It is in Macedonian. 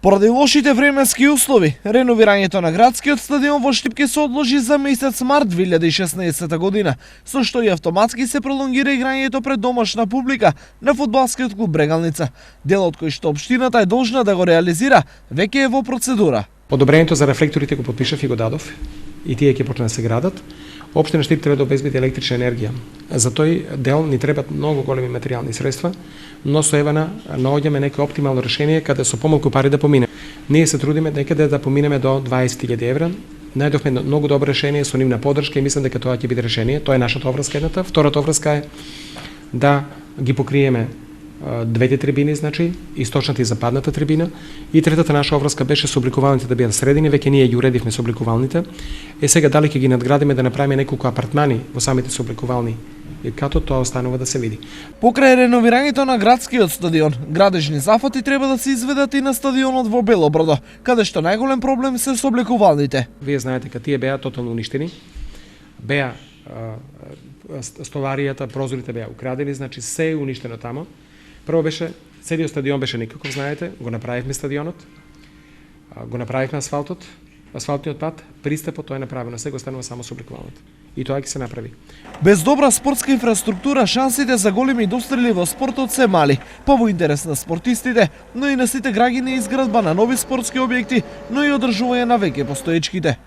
Поради лошите временски услови, реновирањето на градскиот стадион во Штипке се одложи за месец март 2016 година, со што и автоматски се пролонгира играњето пред домашна публика на фудбалскиот клуб Брегалница. Делот кој што општината е должна да го реализира, веќе е во процедура. Одобрението за рефлекторите го подпишав и го дадов, и тие ќе почнат да се градат. Општина Штип треба да обезбеди електрична енергија. За тој дел ни требаат многу големи материјални средства, но со Евана наоѓаме неко оптимално решение каде со помалку пари да помине. Ние се трудиме некаде да поминеме до 20.000 евра. Најдовме многу добро решение со нивна поддршка и мислам дека тоа ќе биде решение. Тоа е нашата обврска едната. Втората обврска е да ги покриеме двете трибини, значи, источната и западната трибина. И третата наша обврска беше со обликувалните да бидат средини, веќе ние ги уредивме со обликувалните. Сега дали ќе ги надградиме да направиме неколку апартмани во самите собликувални и като тоа останува да се види. Покрај реновирањето на градскиот стадион, градежни зафати треба да се изведат и на стадионот во Белобрдо, каде што најголем проблем се со облекувалните. Вие знаете дека тие беа тотално уништени. Беа столаријата, прозорите беа украдени, значи се е уништено тамо. Прво беше, целиот стадион беше никаков, знаете, го направивме стадионот, го направивме асфалтниот пат, пристапот, тоа е направено, сега останува само со облекувалните. И тоа ќе се направи. Без добра спортска инфраструктура, шансите за големи дострели во спортот се мали. Па во интерес на спортистите, но и на сите граѓани изградба на нови спортски објекти, но и одржување на веќе постоечките.